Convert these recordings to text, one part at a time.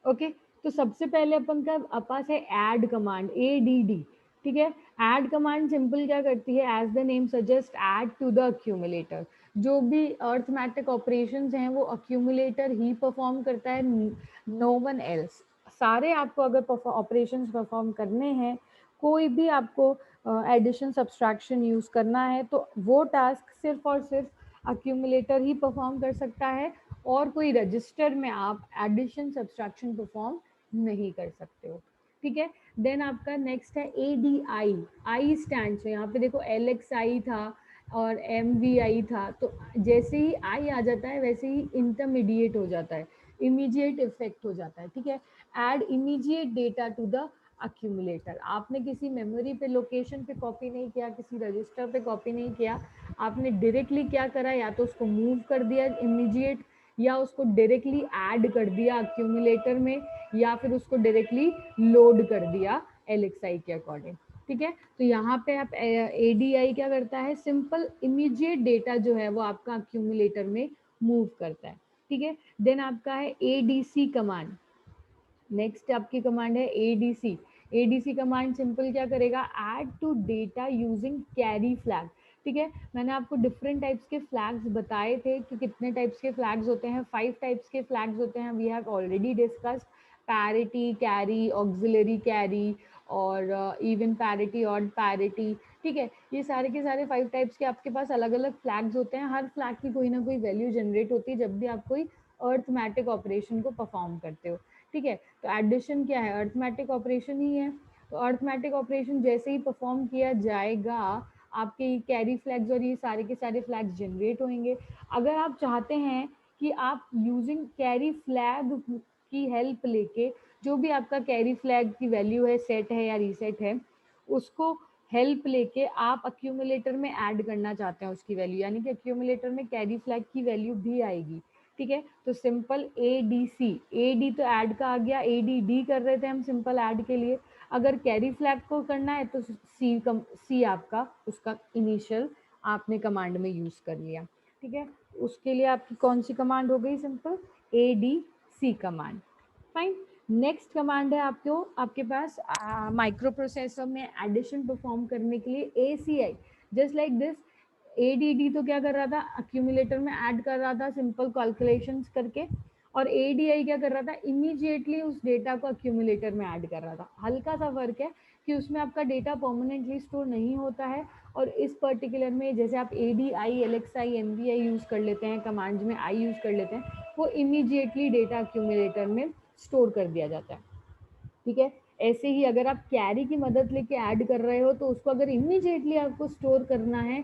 Okay. तो सबसे पहले अपन का पास है ऐड कमांड, ADD। ठीक है। ऐड कमांड सिंपल क्या करती है, as the name suggest, add to the accumulator. जो भी अर्थमेटिक ऑपरेशंस हैं वो अक्यूमुलेटर ही परफॉर्म करता है, नो वन एल्स। सारे आपको अगर ऑपरेशंस परफॉर्म करने हैं, कोई भी आपको एडिशन सब्सट्रैक्शन यूज करना है, तो वो टास्क सिर्फ और सिर्फ अक्यूमुलेटर ही परफॉर्म कर सकता है, और कोई रजिस्टर में आप एडिशन सब्सट्रैक्शन परफॉर्म नहीं कर सकते हो। ठीक है। देन आपका नेक्स्ट है ADI। आई स्टैंड है, यहाँ पे देखो LXI था और MVI था, तो जैसे ही आई आ जाता है वैसे ही इंटरमीडिएट हो जाता है, इमीडिएट इफेक्ट हो जाता है। ठीक है। Add immediate data to the accumulator. आपने किसी मेमोरी पे लोकेशन पे कॉपी नहीं किया, किसी रजिस्टर पे कॉपी नहीं किया, आपने डायरेक्टली क्या करा, या तो उसको मूव कर दिया इमीडिएट, या उसको डायरेक्टली ऐड कर दिया अक्यूमुलेटर में, या फिर उसको डायरेक्टली लोड कर दिया LXI के अकॉर्डिंग। ठीक है। तो यहाँ पे आप ADI क्या करता है, सिंपल इमीडिएट डेटा जो है वो आपका अक्यूमुलेटर में मूव करता है। ठीक है। देन आपका है ADC कमांड। नेक्स्ट आपकी कमांड है ADC। ADC कमांड सिंपल क्या करेगा, add to data using carry flag. ठीक है। मैंने आपको डिफरेंट टाइप्स के फ्लैग्स बताए थे कि कितने टाइप्स के फ्लैग्स होते हैं, 5 टाइप्स के फ्लैग्स होते हैं, we have already discussed. Parity, carry, auxiliary carry, और इवन पैरिटी, ऑड पैरिटी। ठीक है। ये सारे के सारे 5 टाइप्स के आपके पास अलग अलग फ्लैग्स होते हैं, हर फ्लैग की कोई ना कोई वैल्यू जनरेट होती है जब भी आप कोई अर्थमेटिक ऑपरेशन को परफॉर्म करते हो। ठीक है। तो एडिशन क्या है, अर्थमेटिक ऑपरेशन ही है। तो अर्थमेटिक ऑपरेशन जैसे ही परफॉर्म किया जाएगा, आपके कैरी फ्लैग्स और ये सारे के सारे फ्लैग्स जनरेट होंगे। अगर आप चाहते हैं कि आप यूजिंग कैरी फ्लैग की हेल्प लेके, जो भी आपका कैरी फ्लैग की वैल्यू है, सेट है या रीसेट है, उसको हेल्प लेके आप अक्यूमुलेटर में ऐड करना चाहते हैं उसकी वैल्यू, यानी कि अक्यूमुलेटर में कैरी फ्लैग की वैल्यू भी आएगी। ठीक है। तो सिंपल ADC, AD तो ऐड का आ गया, ADD कर रहे थे हम सिंपल ऐड के लिए। अगर कैरी फ्लैग को करना है तो सी आपका उसका इनिशियल आपने कमांड में यूज कर लिया। ठीक है। उसके लिए आपकी कौन सी कमांड हो गई, simple ADC command. Fine. Next command है आपको, आपके पास माइक्रो प्रोसेसर में एडिशन परफॉर्म करने के लिए ACI। Just like this, ADD तो क्या कर रहा था, अक्यूमुलेटर में ऐड कर रहा था सिंपल कैलकुलेशंस करके, और ADI क्या कर रहा था, इमीडिएटली उस डेटा को अक्यूमुलेटर में ऐड कर रहा था। हल्का सा फर्क है कि उसमें आपका डेटा परमानेंटली स्टोर नहीं होता है, और इस पर्टिकुलर में जैसे आप ADI, LXI, MVI यूज कर लेते हैं, कमांड्स में आई यूज कर लेते हैं, वो इमीडिएटली डेटा अक्यूमुलेटर में स्टोर कर दिया जाता है। ठीक है। ऐसे ही अगर आप कैरी की मदद लेके ऐड कर रहे हो, तो उसको अगर इमीडिएटली आपको स्टोर करना है,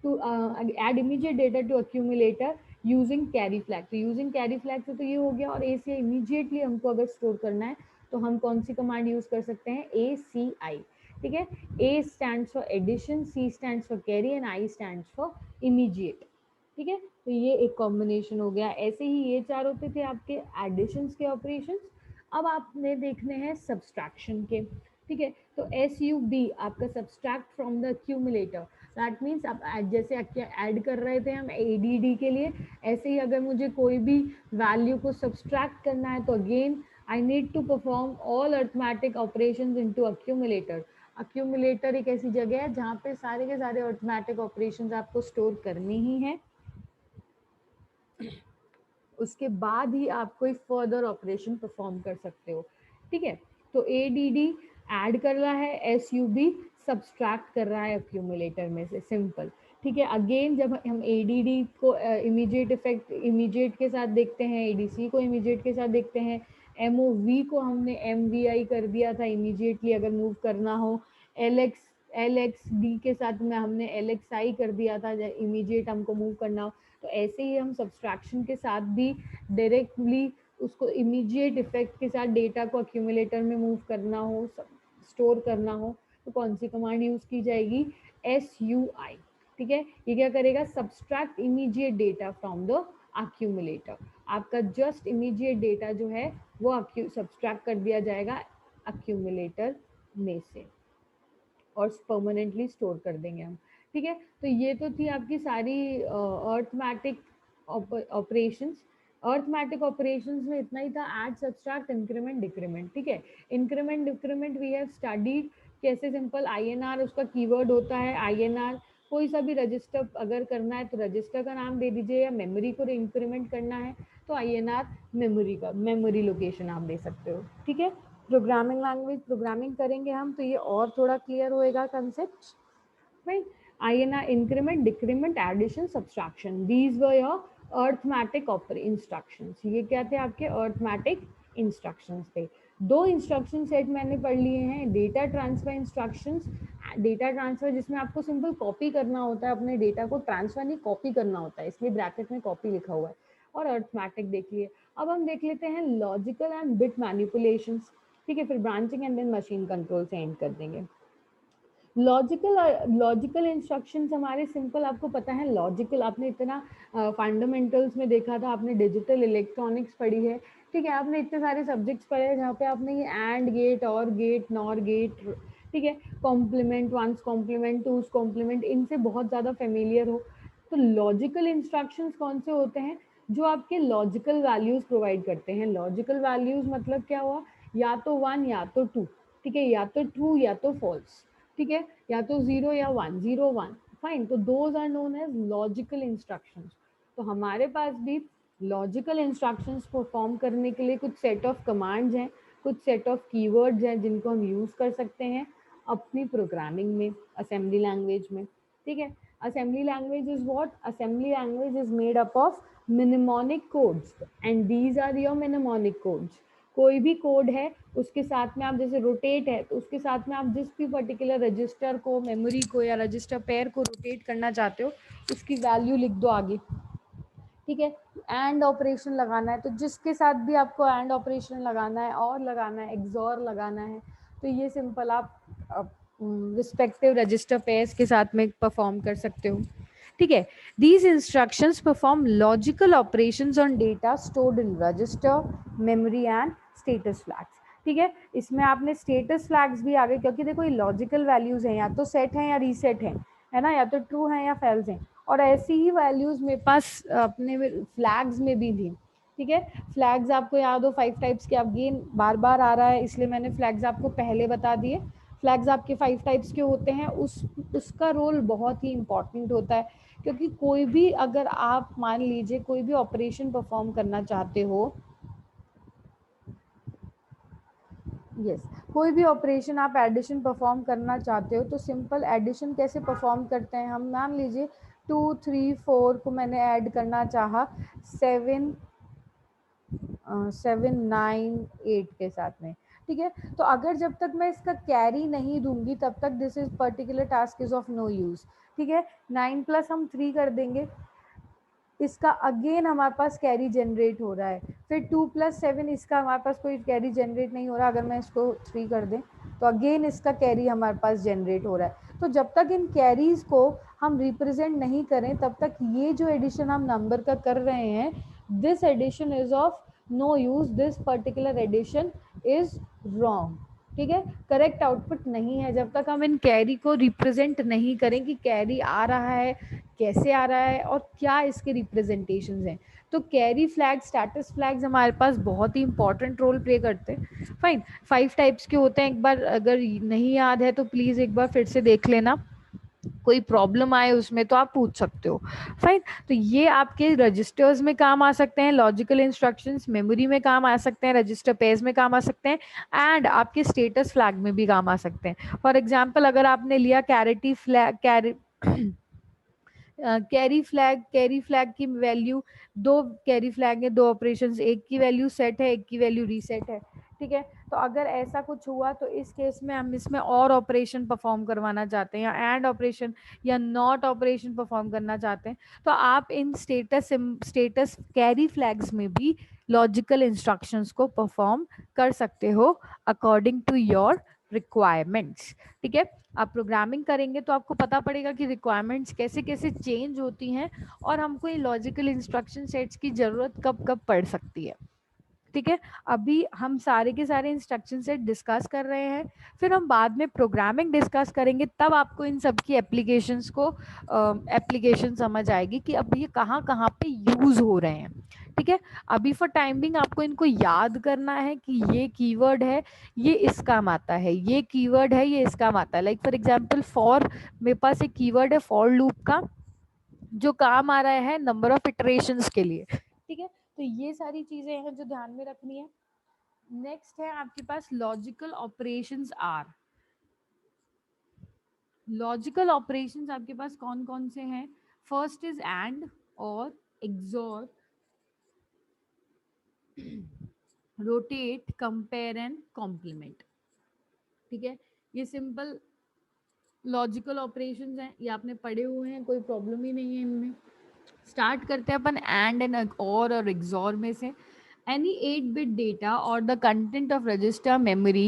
to add immediate data to accumulator using carry flag, तो यूजिंग कैरी फ्लैग से तो ये हो गया, और ए से इमीडिएटली हमको अगर स्टोर करना है, तो हम कौन सी कमांड यूज कर सकते हैं, ACI। ठीक है। A stands for addition, C stands for carry, and I stands for immediate. ठीक है। तो ये एक कॉम्बिनेशन हो गया। ऐसे ही ये चार होते थे आपके एडिशन के ऑपरेशंस। अब आपने देखने हैं सब्सट्रैक्शन के। ठीक है। तो SUB आपका subtract from the accumulator. That means आप जैसे ऐड कर रहे थे हम ADD के लिए, ऐसे ही अगर मुझे कोई भी वैल्यू को सब्सट्रैक्ट करना है, तो again I need to perform all arithmetic operations into accumulator. Accumulator एक ऐसी जगह है जहाँ पे सारे के सारे अर्थमेटिक ऑपरेशंस आपको स्टोर करने ही हैं, उसके बाद ही आप कोई फर्दर ऑपरेशन परफॉर्म कर सकते हो। ठीक है। तो ADD ऐड कर रहा है, SUB सब्सट्रैक्ट कर रहा है अक्यूमुलेटर में से, सिंपल। ठीक है। अगेन जब हम ADD को इमीडिएट इफेक्ट इमीडिएट के साथ देखते हैं, ADC को इमीडिएट के साथ देखते हैं, MOV को हमने MVI कर दिया था इमीडिएटली अगर मूव करना हो, LXD के साथ में हमने LXI कर दिया था इमीडिएट हमको मूव करना हो। तो ऐसे ही हम सब्सट्रैक्शन के साथ भी डायरेक्टली उसको इमीडिएट इफेक्ट के साथ डेटा को अक्यूमुलेटर में मूव करना हो, स्टोर करना हो, तो कौन सी कमांड यूज की जाएगी, SUI। ठीक है। ये क्या करेगा, subtract immediate data from the accumulator. आपका जस्ट इमीडिएट डेटा जो है वो सब्सट्रैक्ट कर दिया जाएगा अक्यूमुलेटर में से, और परमानेंटली स्टोर कर देंगे हम। ठीक है। तो ये तो थी आपकी सारी अर्थमेटिक ऑपरेशंस। अर्थमेटिक ऑपरेशंस में इतना ही था, ऐड, सब्सट्रैक्ट, इंक्रीमेंट, डिक्रीमेंट, ठीक है। Increment decrement we have studied, कैसे सिंपल आईएनआर उसका कीवर्ड होता है, आईएनआर। कोई सा भी रजिस्टर अगर करना है तो रजिस्टर का नाम दे दीजिए, या मेमोरी को इंक्रीमेंट करना है तो आईएनआर मेमोरी का, मेमोरी लोकेशन आप दे सकते हो, ठीक है। प्रोग्रामिंग लैंग्वेज, प्रोग्रामिंग करेंगे हम तो ये और थोड़ा क्लियर होएगा concept, right? INR, increment, decrement, addition, subtraction. These were your arithmetic instructions. ये क्या थे आपके arithmetic instructions थे। दो इंस्ट्रक्शन सेट मैंने पढ़ लिए हैं, data transfer instructions, data transfer जिसमें आपको सिंपल कॉपी करना होता है, अपने डेटा को ट्रांसफर नहीं कॉपी करना होता है, इसलिए ब्रैकेट में कॉपी लिखा हुआ है। और अर्थमेटिक देख लिए। अब हम देख लेते हैं लॉजिकल एंड बिट मैनिपुलेशंस, ठीक है, फिर branching and then machine control से एंड कर देंगे। लॉजिकल इंस्ट्रक्शंस हमारे सिंपल, आपको पता है लॉजिकल, आपने इतना फंडामेंटल्स में देखा था, आपने डिजिटल इलेक्ट्रॉनिक्स पढ़ी है, ठीक है, आपने इतने सारे सब्जेक्ट्स पढ़े हैं जहाँ पे आपने ये एंड गेट, और गेट, नॉर गेट, ठीक है, कॉम्प्लीमेंट, वंस कॉम्प्लीमेंट, टूस कॉम्प्लीमेंट, इनसे बहुत ज़्यादा फेमिलियर हो। तो लॉजिकल इंस्ट्रक्शंस कौन से होते हैं, जो आपके लॉजिकल वैल्यूज प्रोवाइड करते हैं। लॉजिकल वैल्यूज मतलब क्या हुआ, या तो वन या तो टू, ठीक है, या तो ट्रू या तो फॉल्स, ठीक है, या तो जीरो या वन, जीरो वन, फाइन। तो those are known as logical instructions. तो हमारे पास भी लॉजिकल इंस्ट्रक्शंस परफॉर्म करने के लिए कुछ सेट ऑफ कमांड्स हैं, कुछ सेट ऑफ कीवर्ड्स हैं जिनको हम यूज कर सकते हैं अपनी प्रोग्रामिंग में, असेंबली लैंग्वेज में, ठीक है। Assembly language is what, assembly language is made up of mnemonic codes and these are your mnemonic codes। कोई भी कोड है उसके साथ में आप, जैसे रोटेट है तो उसके साथ में आप जिस भी पर्टिकुलर रजिस्टर को, मेमोरी को या रजिस्टर पेयर को रोटेट करना चाहते हो उसकी वैल्यू लिख दो आगे, ठीक है। एंड ऑपरेशन लगाना है तो जिसके साथ भी आपको एंड ऑपरेशन लगाना है, और लगाना है, एक्सॉर लगाना है, तो ये सिंपल आप रिस्पेक्टिव रजिस्टर पेयर्स के साथ में परफॉर्म कर सकते हो, ठीक है। These instructions perform logical operations on data stored in register, memory and status flags, ठीक है। इसमें आपने स्टेटस फ्लैग्स भी आगे, क्योंकि देखो ये लॉजिकल वैल्यूज हैं, या तो सेट हैं या रीसेट हैं, है ना, या तो ट्रू हैं या फेल्स हैं। और ऐसी ही वैल्यूज मेरे पास अपने फ्लैग्स में भी थी, ठीक है। फ्लैग्स आपको याद हो 5 टाइप्स के, अगेन बार बार आ रहा है इसलिए मैंने फ्लैग्स आपको पहले बता दिए। फ्लैग्स आपके 5 टाइप्स के होते हैं, उसका रोल बहुत ही इंपॉर्टेंट होता है, क्योंकि कोई भी, अगर आप मान लीजिए कोई भी ऑपरेशन परफॉर्म करना चाहते हो, यस, कोई भी ऑपरेशन आप एडिशन परफॉर्म करना चाहते हो तो सिंपल एडिशन कैसे परफॉर्म करते हैं, हम मान लीजिए 2 3 4 को मैंने ऐड करना चाहा 7 7 9 8 के साथ में, ठीक है। तो अगर जब तक मैं इसका कैरी नहीं दूंगी तब तक this is particular task is of no use, ठीक है। 9 प्लस हम 3 कर देंगे, इसका अगेन हमारे पास कैरी जनरेट हो रहा है, फिर 2 प्लस 7, इसका हमारे पास कोई कैरी जनरेट नहीं हो रहा, अगर मैं इसको 3 कर दें तो अगेन इसका कैरी हमारे पास जनरेट हो रहा है। तो जब तक इन कैरीज को हम रिप्रेजेंट नहीं करें तब तक ये जो एडिशन हम नंबर का कर रहे हैं, this addition is of no use, this particular addition is wrong, ठीक है, करेक्ट आउटपुट नहीं है जब तक हम इन कैरी को रिप्रेजेंट नहीं करें कि कैरी आ रहा है, कैसे आ रहा है और क्या इसके रिप्रेजेंटेशंस हैं। तो कैरी फ्लैग, स्टेटस फ्लैग्स हमारे पास बहुत ही इंपॉर्टेंट रोल प्ले करते हैं। फाइन, 5 टाइप्स के होते हैं, एक बार अगर नहीं याद है तो प्लीज़ एक बार फिर से देख लेना, कोई प्रॉब्लम आए उसमें तो आप पूछ सकते हो। फाइन, तो ये आपके रजिस्टर्स में काम आ सकते हैं, लॉजिकल इंस्ट्रक्शंस मेमोरी में काम आ सकते हैं, रजिस्टर पेयर्स में काम आ सकते हैं, एंड आपके स्टेटस फ्लैग में भी काम आ सकते हैं। फॉर एग्जांपल अगर आपने लिया कैरिटी फ्लैग, कैरी फ्लैग की वैल्यू, दो कैरी फ्लैग है, दो ऑपरेशंस, एक की वैल्यू सेट है, एक की वैल्यू रीसेट है, ठीक है। तो अगर ऐसा कुछ हुआ तो इस केस में हम इसमें और ऑपरेशन परफॉर्म करवाना चाहते हैं, या एंड ऑपरेशन या नॉट ऑपरेशन परफॉर्म करना चाहते हैं, तो आप इन स्टेटस कैरी फ्लैग्स में भी लॉजिकल इंस्ट्रक्शंस को परफॉर्म कर सकते हो अकॉर्डिंग टू योर रिक्वायरमेंट्स, ठीक है। आप प्रोग्रामिंग करेंगे तो आपको पता पड़ेगा कि रिक्वायरमेंट्स कैसे कैसे चेंज होती हैं, और हमको ये लॉजिकल इंस्ट्रक्शन सेट्स की जरूरत कब कब पड़ सकती है, ठीक है। अभी हम सारे के सारे इंस्ट्रक्शन सेट डिस्कस कर रहे हैं, फिर हम बाद में प्रोग्रामिंग डिस्कस करेंगे, तब आपको इन सब की एप्लीकेशंस को एप्लीकेशन समझ आएगी कि अब ये कहाँ कहाँ पे यूज हो रहे हैं, ठीक है। अभी फॉर टाइम बिंग आपको इनको याद करना है कि ये कीवर्ड है, ये इस काम आता है, ये कीवर्ड है, ये इस काम आता है। लाइक फॉर एग्जांपल फॉर, मेरे पास एक कीवर्ड है फॉर लूप का जो काम आ रहा है नंबर ऑफ इटरेशंस के लिए, ठीक है। तो ये सारी चीजें हैं जो ध्यान में रखनी है। नेक्स्ट है आपके पास logical operations are. Logical operations आपके पास कौन कौन से हैं? फर्स्ट इज एंड और XOR, rotate, compare and complement, ठीक है। ये सिंपल लॉजिकल ऑपरेशंस हैं, ये आपने पढ़े हुए हैं, कोई प्रॉब्लम ही नहीं है इनमें। स्टार्ट करते हैं अपन एंड और एक्सॉर में से। Any 8-bit data or the content of register memory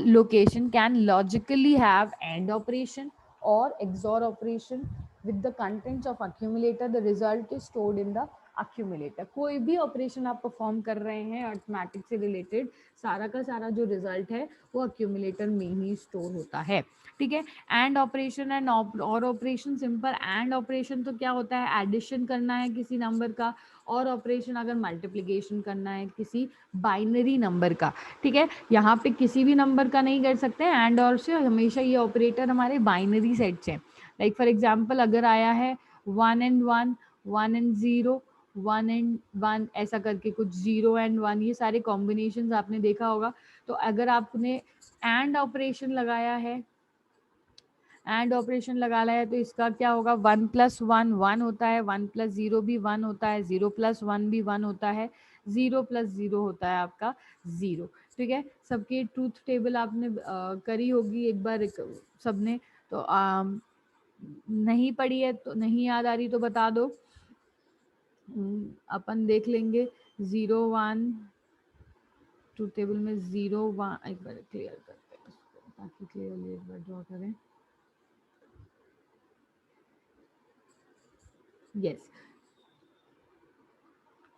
location can logically have AND operation or XOR operation with the contents of accumulator. The result is stored in the accumulator. कोई भी operation आप perform कर रहे हैं arithmetic से related, सारा का सारा जो रिजल्ट है वो अक्यूमुलेटर में ही स्टोर होता है, ठीक है। एंड ऑपरेशन एंड और ऑपरेशन, सिंपल एंड ऑपरेशन तो क्या होता है, एडिशन करना है किसी नंबर का, और ऑपरेशन अगर मल्टीप्लिकेशन करना है किसी बाइनरी नंबर का, ठीक है। यहाँ पे किसी भी नंबर का नहीं कर सकते एंड और से, हमेशा ये ऑपरेटर हमारे बाइनरी सेट से। लाइक फॉर एग्जांपल अगर आया है 1 and 1, 1 and 0, 1 and 1, ऐसा करके कुछ 0 and 1, ये सारे कॉम्बिनेशन आपने देखा होगा। तो अगर आपने एंड ऑपरेशन लगाया है, एंड ऑपरेशन लगाना है तो इसका क्या होगा, 1+1 1 होता है, 1+0 भी 1 होता है, 0+1 भी 1 होता है, 0+0 होता है आपका 0, ठीक है। सबकी ट्रूथ टेबल आपने करी होगी एक बार सबने, तो नहीं पढ़ी है तो, नहीं याद आ रही तो बता दो। अपन देख लेंगे 0 1, ट्रूथ टेबल में 0 1, एक बार क्लियर करते हैं इसको ताकि क्लियरली एक बार ड्रॉ करें। यस,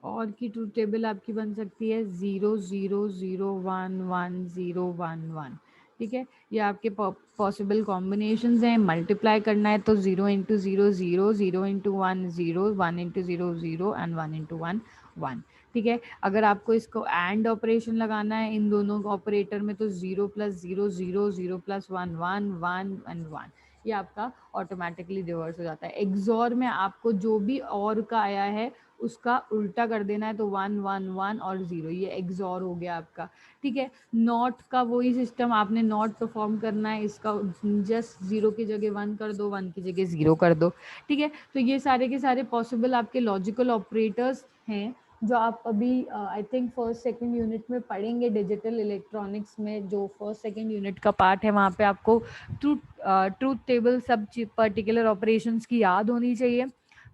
और की ट्रूथ टेबल आपकी बन सकती है 0 0 0 1 1 0 1 1, ठीक है। ये आपके पॉसिबल कॉम्बिनेशंस हैं। मल्टीप्लाई करना है तो 0 × 0 0, 0 × 1 0, 1 × 0 0 एंड 1 × 1 1, ठीक है। अगर आपको इसको एंड ऑपरेशन लगाना है इन दोनों ऑपरेटर में तो 0+0 0, 0+1 1 1 एंड 1, ये आपका ऑटोमेटिकली रिवर्स हो जाता है। एक्सॉर में आपको जो भी और का आया है उसका उल्टा कर देना है, तो 1 1 1 और 0, ये एक्सॉर हो गया आपका, ठीक है। नॉट का वही सिस्टम, आपने नॉट परफॉर्म करना है, इसका जस्ट 0 की जगह 1 कर दो, 1 की जगह 0 कर दो, ठीक है। तो ये सारे के सारे पॉसिबल आपके लॉजिकल ऑपरेटर्स हैं जो आप अभी I think first second unit में पढ़ेंगे। डिजिटल इलेक्ट्रॉनिक्स में जो फर्स्ट सेकंड यूनिट का पार्ट है वहाँ पे आपको ट्रूथ टेबल सब पर्टिकुलर ऑपरेशंस की याद होनी चाहिए,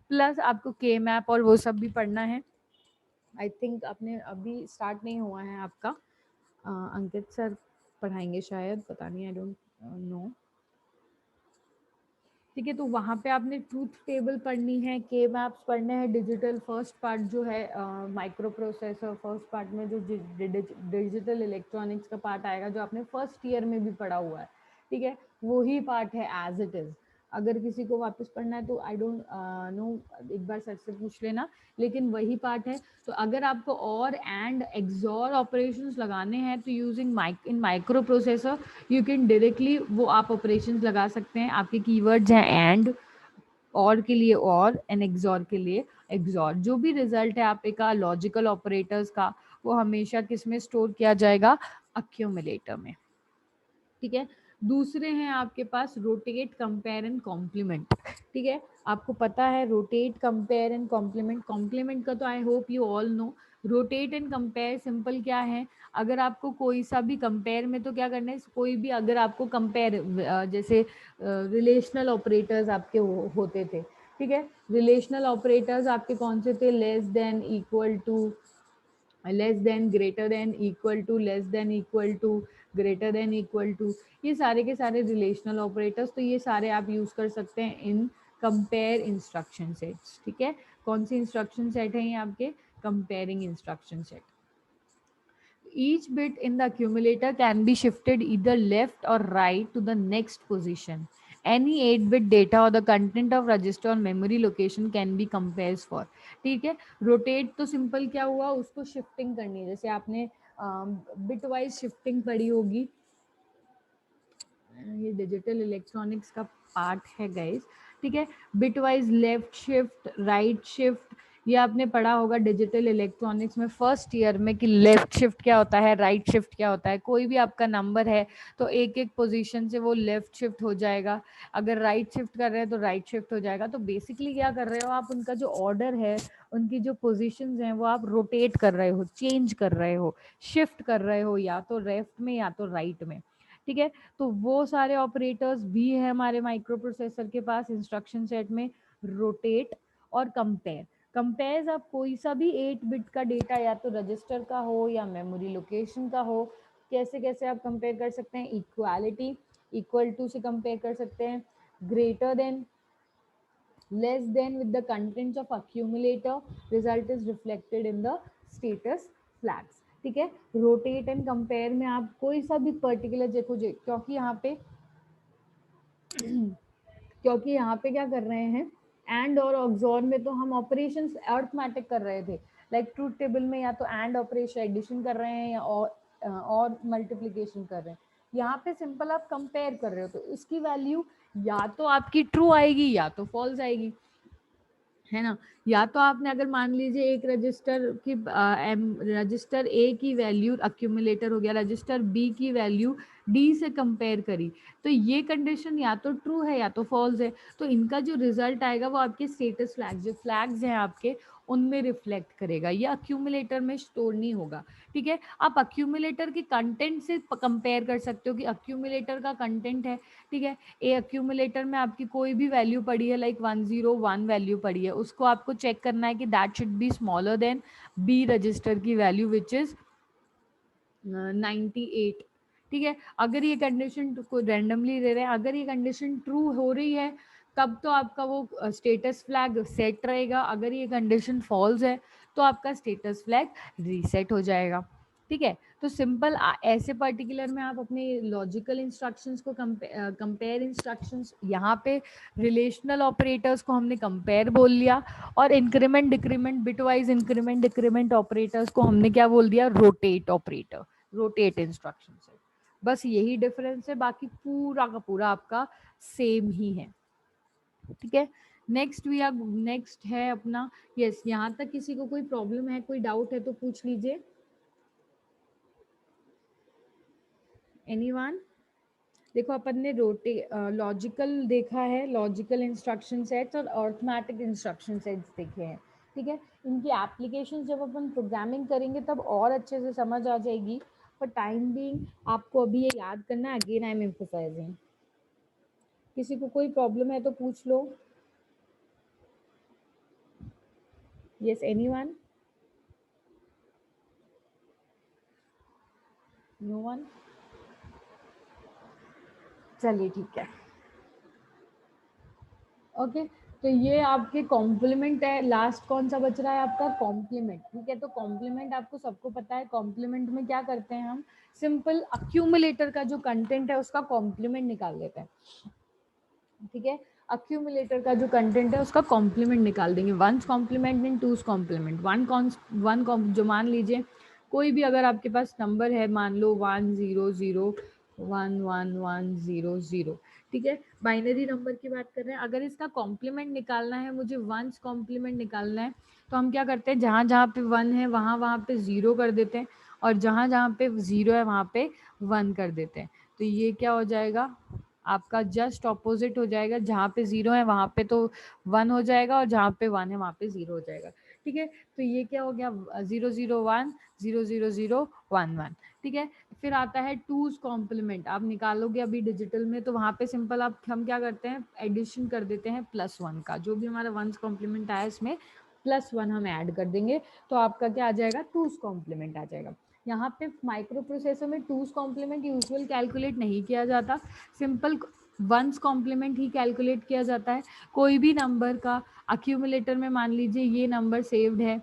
प्लस आपको के मैप और वो सब भी पढ़ना है। आई थिंक आपने अभी स्टार्ट नहीं हुआ है आपका, अंकित सर पढ़ाएंगे शायद, पता नहीं, आई डोंट नो, ठीक है। तो वहाँ पे आपने ट्रूथ टेबल पढ़नी है, के मैप्स पढ़ने हैं, डिजिटल फर्स्ट पार्ट जो है माइक्रो प्रोसेसर, फर्स्ट पार्ट में जो डिजिटल इलेक्ट्रॉनिक्स का पार्ट आएगा जो आपने फर्स्ट ईयर में भी पढ़ा हुआ है, ठीक है, वही पार्ट है एज इट इज़। अगर किसी को वापस पढ़ना है तो आई डोंट नो, एक बार सर से पूछ लेना, लेकिन वही पार्ट है। तो अगर आपको और एंड एक्सॉर ऑपरेशंस लगाने हैं तो using in micro processor you can directly वो आप ऑपरेशंस लगा सकते हैं। आपके कीवर्ड्स हैं एंड, और के लिए और, एंड एक्सॉर के लिए एक्सॉर। जो भी रिजल्ट है आपके का लॉजिकल ऑपरेटर्स का वो हमेशा किस में स्टोर किया जाएगा, अक्यूमुलेटर में, ठीक है। दूसरे हैं आपके पास रोटेट, कंपेयर एंड कॉम्प्लीमेंट, ठीक है। आपको पता है rotate, compare and complement, complement का तो I hope you all know. Rotate and compare simple क्या है, अगर आपको कोई सा भी कंपेयर में तो क्या करना है, कोई भी अगर आपको कंपेयर, जैसे रिलेशनल ऑपरेटर्स आपके होते थे, ठीक है। रिलेशनल ऑपरेटर्स आपके कौन से थे, less than, equal to, less than, greater than, equal to, less than, equal to, greater than, equal to, ये सारे के सारे रिलेशनल ऑपरेटर्स, तो ये सारे आप यूज कर सकते हैं इन कंपेयर इंस्ट्रक्शन सेट्स, ठीक है। कौन सी इंस्ट्रक्शन सेट है ये आपके, comparing instruction set. Each bit in the accumulator can be shifted either left or right to the next position any 8-bit data or the content of register or memory location can be compares for. ठीक है, rotate तो simple क्या हुआ, उसको shifting करनी है, जैसे आपने बिट वाइज शिफ्टिंग पढ़ी होगी, ये डिजिटल इलेक्ट्रॉनिक्स का पार्ट है गाइस, ठीक है। Bit wise left shift, right shift, ये आपने पढ़ा होगा डिजिटल इलेक्ट्रॉनिक्स में फर्स्ट ईयर में कि लेफ्ट शिफ्ट क्या होता है, राइट शिफ्ट क्या होता है। कोई भी आपका नंबर है तो एक एक पोजीशन से वो लेफ्ट शिफ्ट हो जाएगा, अगर राइट शिफ्ट कर रहे हैं तो राइट शिफ्ट हो जाएगा। तो बेसिकली क्या कर रहे हो आप, उनका जो ऑर्डर है, उनकी जो पोजीशंस हैं वो आप रोटेट कर रहे हो, चेंज कर रहे हो, शिफ्ट कर रहे हो, या तो लेफ्ट में या तो राइट में, ठीक है। तो वो सारे ऑपरेटर्स भी है हमारे माइक्रो प्रोसेसर के पास इंस्ट्रक्शन सेट में, रोटेट और कंपेयर। कंपेयर आप कोई सा भी 8 बिट का डेटा या तो रजिस्टर का हो या मेमोरी लोकेशन का हो, कैसे कैसे आप कंपेयर कर सकते हैं, इक्वालिटी, इक्वल टू से कंपेयर कर सकते हैं, greater than, less than with the contents of accumulator, result is reflected in the status flags, ठीक है। रोटेट एंड कंपेयर में आप कोई सा भी पर्टिकुलर देखो, क्योंकि यहाँ पे क्योंकि यहाँ पे क्या कर रहे हैं, एंड और ऑक्सोर में तो हम ऑपरेशंस अर्थमेटिक कर रहे थे, लाइक ट्रूथ टेबल में या तो एंड ऑपरेशन एडिशन कर रहे हैं या और मल्टीप्लिकेशन कर रहे हैं। यहाँ पे सिंपल आप कंपेयर कर रहे हो, तो इसकी वैल्यू या तो आपकी ट्रू आएगी या तो फॉल्स आएगी, है ना। या तो आपने अगर मान लीजिए एक रजिस्टर की रजिस्टर ए की वैल्यू अक्यूमुलेटर हो गया, रजिस्टर बी की वैल्यू डी से कंपेयर करी, तो ये कंडीशन या तो ट्रू है या तो फॉल्स है। तो इनका जो रिजल्ट आएगा वो आपके स्टेटस फ्लैग्स, जो फ्लैग्स हैं आपके, उनमें रिफ्लेक्ट करेगा, ये अक्यूमुलेटर में स्टोर नहीं होगा, ठीक है। आप अक्यूमुलेटर के कंटेंट से कंपेयर कर सकते हो कि अक्यूमुलेटर का कंटेंट है, ठीक है। ए अक्यूमुलेटर में आपकी कोई भी वैल्यू पड़ी है, लाइक 101 वैल्यू पड़ी है, उसको आपको चेक करना है कि that should be smaller than B register की वैल्यू विच इज 98, ठीक है। अगर ये कंडीशन को रैंडमली दे रहे हैं, अगर ये कंडीशन ट्रू हो रही है तब तो आपका वो स्टेटस फ्लैग सेट रहेगा, अगर ये कंडीशन फॉल्स है तो आपका स्टेटस फ्लैग रीसेट हो जाएगा, ठीक है। तो सिंपल ऐसे पर्टिकुलर में आप अपने लॉजिकल इंस्ट्रक्शंस को कंपेयर इंस्ट्रक्शंस, यहाँ पे रिलेशनल ऑपरेटर्स को हमने कंपेयर बोल लिया, और increment decrement bitwise increment decrement operators को हमने क्या बोल दिया, रोटेट ऑपरेटर, रोटेट इंस्ट्रक्शन से। बस यही डिफरेंस है, बाकी पूरा का पूरा आपका सेम ही है, ठीक है। नेक्स्ट है अपना, यस, यहाँ तक किसी को कोई प्रॉब्लम है, कोई डाउट है तो पूछ लीजिए। एनीवन? देखो अपन ने लॉजिकल देखा है, लॉजिकल इंस्ट्रक्शन सेट्स और अर्थमेटिक इंस्ट्रक्शन सेट्स देखे हैं, ठीक है। इनकी एप्लीकेशन जब अपन प्रोग्रामिंग करेंगे तब और अच्छे से समझ आ जाएगी, पर टाइम बीइंग आपको अभी ये याद करना है, अगेन आई एम एम्फसाइजिंग। किसी को कोई प्रॉब्लम है तो पूछ लो। Yes, anyone? No one? चलिए ठीक है, ओके। तो ये आपके कॉम्प्लीमेंट है, लास्ट कौन सा बच रहा है आपका, कॉम्प्लीमेंट, ठीक है। तो कॉम्प्लीमेंट आपको सबको पता है, कॉम्प्लीमेंट में क्या करते हैं हम, सिंपल अक्यूमुलेटर का जो कंटेंट है उसका कॉम्प्लीमेंट निकाल देते हैं, ठीक है। अक्यूमुलेटर का जो कंटेंट है उसका कॉम्प्लीमेंट निकाल देंगे, वंस कॉम्प्लीमेंट एंड टूस कॉम्प्लीमेंट। जो मान लीजिए कोई भी अगर आपके पास नंबर है, मान लो 100111100, ठीक है, बाइनरी नंबर की बात कर रहे हैं, अगर इसका कॉम्प्लीमेंट निकालना है, मुझे वंस कॉम्प्लीमेंट निकालना है, तो हम क्या करते हैं, जहाँ जहाँ पे 1 है वहाँ पे 0 कर देते हैं, और जहाँ जहाँ पे 0 है वहाँ पे 1 कर देते हैं। तो ये क्या हो जाएगा, आपका जस्ट ऑपोजिट हो जाएगा, जहाँ पे 0 है वहाँ पे तो 1 हो जाएगा, और जहाँ पे 1 है वहाँ पे 0 हो जाएगा, ठीक है। तो ये क्या हो गया, 001 00011, ठीक है। फिर आता है टूज कॉम्प्लीमेंट, आप निकालोगे अभी डिजिटल में, तो वहाँ पे सिंपल हम क्या करते हैं, एडिशन कर देते हैं +1 का, जो भी हमारा वंस कॉम्प्लीमेंट आया इसमें +1 हम ऐड कर देंगे, तो आपका क्या आ जाएगा, टूज कॉम्प्लीमेंट आ जाएगा। यहाँ पे माइक्रो प्रोसेसर में टूज कॉम्प्लीमेंट यूजुअल कैलकुलेट नहीं किया जाता, सिंपल वंस कॉम्प्लीमेंट ही कैलकुलेट किया जाता है। कोई भी नंबर का अक्यूमुलेटर में मान लीजिए ये नंबर सेव्ड है,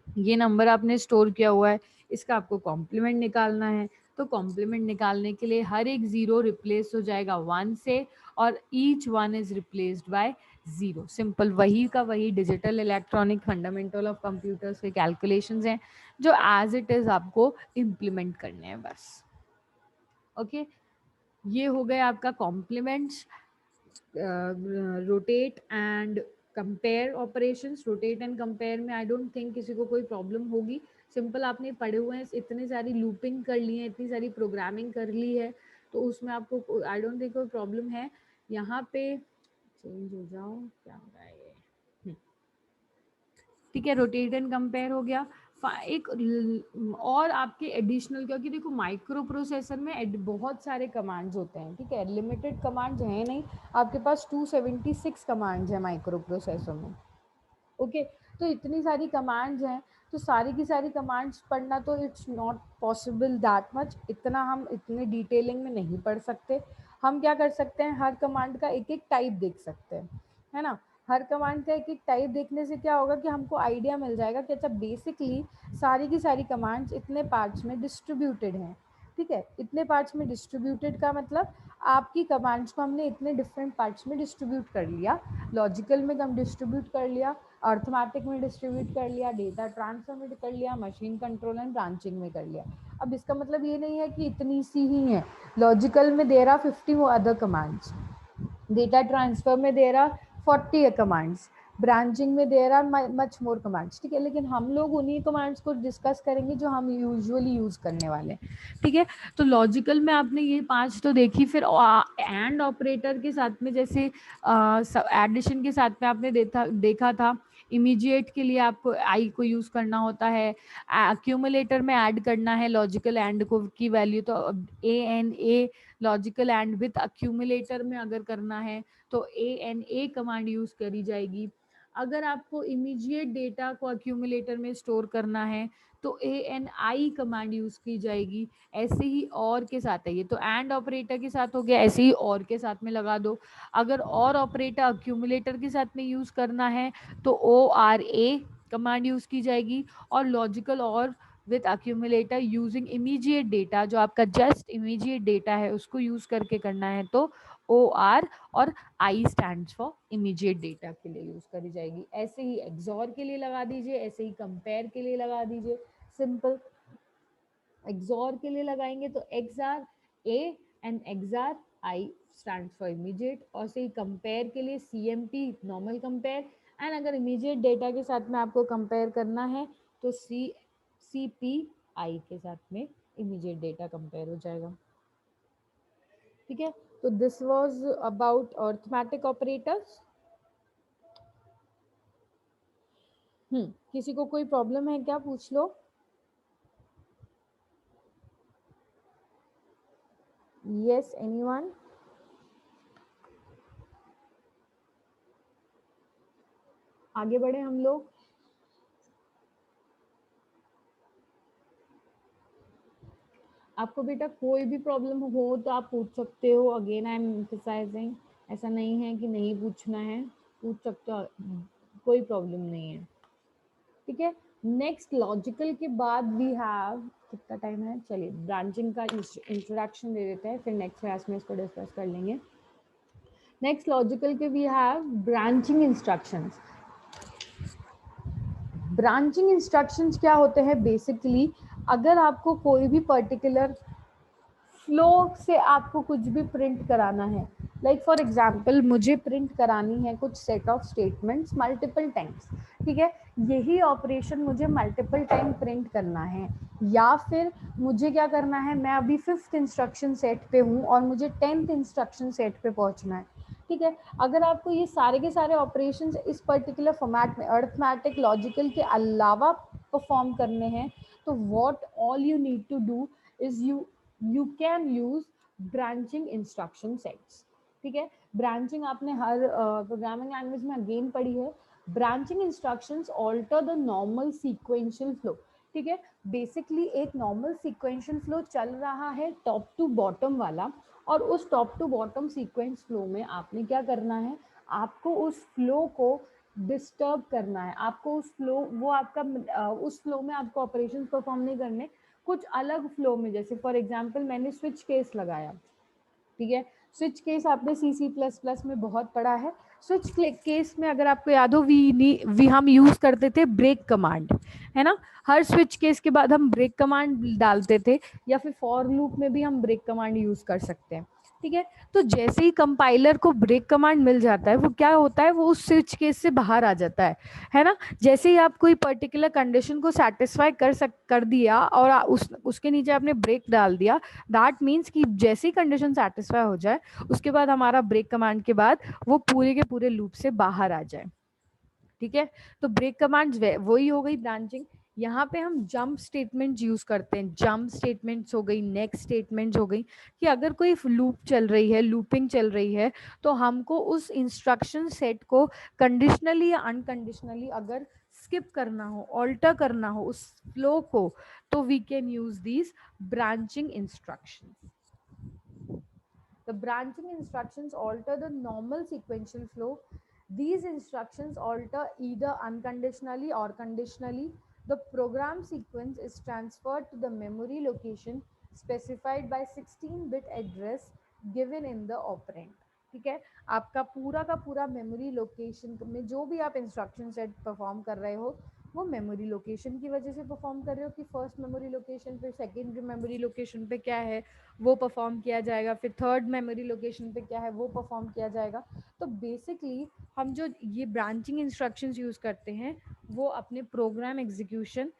ये नंबर आपने स्टोर किया हुआ है, इसका आपको कॉम्प्लीमेंट निकालना है, तो कॉम्प्लीमेंट निकालने के लिए हर एक जीरो रिप्लेस हो जाएगा 1 से और each one is replaced by 0। Simple, वही का वही digital electronic fundamental of computers के कैलकुलेशंस हैं जो एज इट इज आपको इम्प्लीमेंट करने हैं बस। ओके, ये हो गया आपका complements, rotate and compare operations. Rotate and compare में आई डोंट थिंक किसी को कोई प्रॉब्लम होगी। सिंपल, आपने पढ़े हुए हैं, इतनी सारी लूपिंग कर ली है, इतनी सारी प्रोग्रामिंग कर ली है, तो उसमें आपको आई डोंट थिंक कोई प्रॉब्लम है। यहाँ पे चेंज हो जाओ, क्या हो रहा है ये, ठीक है। रोटेट एंड कंपेयर हो गया। एक और आपके एडिशनल, क्योंकि देखो माइक्रो प्रोसेसर में बहुत सारे कमांड्स होते हैं, ठीक है, लिमिटेड कमांड्स हैं नहीं, आपके पास 276 कमांड्स हैं माइक्रो प्रोसेसर में। ओके, तो इतनी सारी कमांड्स हैं, तो सारी की सारी कमांड्स पढ़ना तो it's not possible that much, इतना हम इतने डिटेलिंग में नहीं पढ़ सकते। हम क्या कर सकते हैं, हर कमांड का एक एक टाइप देख सकते हैं, है ना। हर कमांड का एक एक टाइप देखने से क्या होगा कि हमको आइडिया मिल जाएगा कि अच्छा बेसिकली सारी की सारी कमांड्स इतने पार्ट्स में डिस्ट्रीब्यूटेड हैं, ठीक है। इतने पार्ट्स में डिस्ट्रीब्यूटेड का मतलब आपकी कमांड्स को हमने इतने डिफरेंट पार्ट्स में डिस्ट्रीब्यूट कर लिया। लॉजिकल में हम डिस्ट्रीब्यूट कर लिया, अर्थमेटिक में डिस्ट्रीब्यूट कर लिया, डेटा ट्रांसफर में कर लिया, मशीन कंट्रोल एंड ब्रांचिंग में कर लिया। अब इसका मतलब ये नहीं है कि इतनी सी ही है। लॉजिकल में दे रहा 50 अदर कमांड्स, डेटा ट्रांसफर में दे रहा 40 कमांड्स, ब्रांचिंग में दे रहा मच मोर कमांड्स, ठीक है। लेकिन हम लोग उन्हीं कमांड्स को डिस्कस करेंगे जो हम यूजुअली यूज करने वाले हैं, ठीक है। तो लॉजिकल में आपने ये 5 तो देखी, फिर एंड ऑपरेटर के साथ में जैसे एडिशन के साथ में आपने देखा था, इमीडिएट के लिए आपको आई को यूज करना होता है, एक्यूमुलेटर में ऐड करना है लॉजिकल एंड को की वैल्यू, तो A N A logical and with accumulator में अगर करना है तो ANA कमांड यूज करी जाएगी। अगर आपको इमीडिएट डेटा को अक्यूमुलेटर में स्टोर करना है तो ANI कमांड यूज की जाएगी। ऐसे ही और के साथ है ये, तो एंड ऑपरेटर के साथ हो गया, ऐसे ही और के साथ में लगा दो। अगर और ऑपरेटर अक्यूमुलेटर के साथ में यूज करना है तो ORA कमांड यूज की जाएगी। और लॉजिकल और with accumulator using immediate data, जो आपका जस्ट इमीडिएट डेटा है उसको यूज करके करना है तो OR और I stands for immediate data के लिए यूज करी जाएगी। ऐसे ही एक्सॉर के लिए लगा दीजिए, ऐसे ही कंपेयर के लिए लगा दीजिए। सिंपल, एक्सॉर के लिए लगाएंगे तो XOR A and XOR I stands for immediate, और से ही कंपेयर के लिए CMP नॉर्मल कंपेयर, एंड अगर इमीडिएट डेटा के साथ में आपको कंपेयर करना है तो CPI के साथ में इमीडिएट डेटा कंपेयर हो जाएगा, ठीक है। तो this was about arithmetic operators. किसी को कोई प्रॉब्लम है क्या, पूछ लो। Yes, anyone? आगे बढ़े हम लोग। आपको बेटा कोई भी प्रॉब्लम हो तो आप पूछ सकते हो, अगेन आई एम एम्फसाइजिंग, ऐसा नहीं है कि नहीं पूछना है, पूछ सकते हो, कोई प्रॉब्लम नहीं है, ठीक है। नेक्स्ट लॉजिकल के बाद वी हैव, कितना टाइम है, चलिए ब्रांचिंग का इंट्रोडक्शन दे देते हैं, फिर नेक्स्ट क्लास में इसको डिस्कस कर लेंगे। नेक्स्ट लॉजिकल के we have branching instructions. Branching instructions क्या होते हैं, बेसिकली अगर आपको कोई भी पर्टिकुलर फ्लो से आपको कुछ भी प्रिंट कराना है, लाइक फॉर एग्जांपल मुझे प्रिंट करानी है कुछ set of statements multiple times, ठीक है, यही ऑपरेशन मुझे मल्टीपल टाइम प्रिंट करना है, या फिर मुझे क्या करना है, मैं अभी 5th इंस्ट्रक्शन सेट पे हूँ और मुझे 10th इंस्ट्रक्शन सेट पे पहुँचना है, ठीक है। अगर आपको ये सारे के सारे ऑपरेशन इस पर्टिकुलर फॉर्मेट में अर्थमेटिक लॉजिकल के अलावा परफॉर्म करने हैं, तो what all you need to do is you can use branching instruction sets, ठीक है। ब्रांचिंग आपने हर प्रोग्रामिंग लैंग्वेज में अगेन पढ़ी है। Branching instructions alter the normal sequential flow, ठीक है। बेसिकली एक नॉर्मल सीक्वेंशियल फ्लो चल रहा है टॉप टू बॉटम वाला, और उस top to bottom sequence flow में आपने क्या करना है, आपको उस फ्लो को डिस्टर्ब करना है, आपको उस फ्लो, वो आपका उस फ्लो में आपको ऑपरेशंस परफॉर्म नहीं करने, कुछ अलग फ्लो में, जैसे फॉर एग्जांपल मैंने स्विच केस लगाया, ठीक है, स्विच केस आपने सी सी प्लस प्लस में बहुत पढ़ा है। स्विच केस में अगर आपको याद हो, वी हम यूज करते थे ब्रेक कमांड, है ना, हर स्विच केस के बाद हम ब्रेक कमांड डालते थे, या फिर फॉर लूप में भी हम ब्रेक कमांड यूज कर सकते हैं, ठीक है। तो जैसे ही कंपाइलर को ब्रेक कमांड मिल जाता है, वो क्या होता है, वो उस स्विच केस से बाहर आ जाता है ना। जैसे ही आप कोई पर्टिकुलर कंडीशन को सेटिस्फाई कर दिया और उसके नीचे आपने ब्रेक डाल दिया, दैट मीन्स कि जैसे ही कंडीशन सेटिस्फाई हो जाए, उसके बाद हमारा ब्रेक कमांड के बाद वो पूरे के पूरे लूप से बाहर आ जाए, ठीक है। तो ब्रेक कमांड्स वही हो गई ब्रांचिंग। यहाँ पे हम जंप स्टेटमेंट यूज करते हैं, जंप स्टेटमेंट्स हो गई, नेक्स्ट स्टेटमेंट्स हो गई, कि अगर कोई लूप चल रही है, लूपिंग चल रही है, तो हमको उस इंस्ट्रक्शन सेट को कंडीशनली या अनकंडीशनली अगर स्किप करना हो, ऑल्टर करना हो उस फ्लो को, तो we can use these branching instructions. The branching instructions alter the normal sequential flow. These instructions alter either unconditionally or conditionally. The program sequence is transferred to the memory location specified by 16-bit address given in the operand. ठीक है, आपका पूरा का पूरा memory location में जो भी आप इंस्ट्रक्शन सेट परफॉर्म कर रहे हो, वो मेमोरी लोकेशन की वजह से परफॉर्म कर रहे हो, कि फर्स्ट मेमोरी लोकेशन पे, सेकेंडरी मेमोरी लोकेशन पे क्या है वो परफॉर्म किया जाएगा, फिर थर्ड मेमोरी लोकेशन पे क्या है वो परफॉर्म किया जाएगा। तो बेसिकली हम जो ये ब्रांचिंग इंस्ट्रक्शंस यूज करते हैं, वो अपने प्रोग्राम एग्जीक्यूशन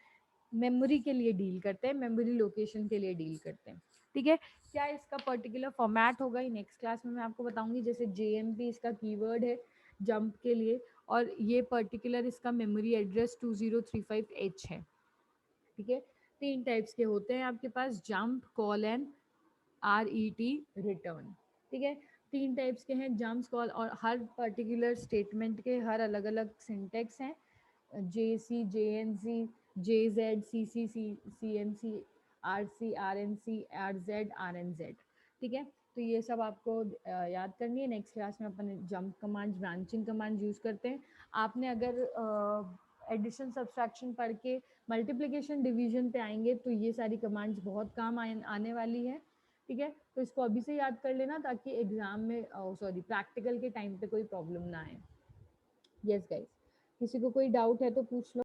मेमोरी के लिए डील करते हैं, मेमोरी लोकेशन के लिए डील करते हैं, ठीक है। क्या इसका पर्टिकुलर फॉर्मेट होगा, नेक्स्ट क्लास में मैं आपको बताऊंगी। जैसे JMP इसका कीवर्ड है जंप के लिए, और ये पर्टिकुलर इसका मेमोरी एड्रेस 2035H है, ठीक है। 3 टाइप्स के होते हैं आपके पास, jump, call and RET return, ठीक है। 3 टाइप्स के हैं जंप्स, कॉल, और हर पर्टिकुलर स्टेटमेंट के हर अलग अलग सिंटेक्स हैं, JC, JNC, JZ, CC, CNC, RC, RNC, RZ, RNZ, ठीक है। तो ये सब आपको याद करनी है। नेक्स्ट क्लास में अपन jump command, branching command use करते हैं। आपने अगर एडिशन सब्सट्रैक्शन पढ़ के मल्टीप्लिकेशन डिवीजन पे आएंगे, तो ये सारी कमांड्स बहुत काम आने वाली है, ठीक है। तो इसको अभी से याद कर लेना, ताकि एग्जाम में, सॉरी, प्रैक्टिकल के टाइम पे कोई प्रॉब्लम ना आए। यस गाइस, किसी को कोई डाउट है तो पूछ लो।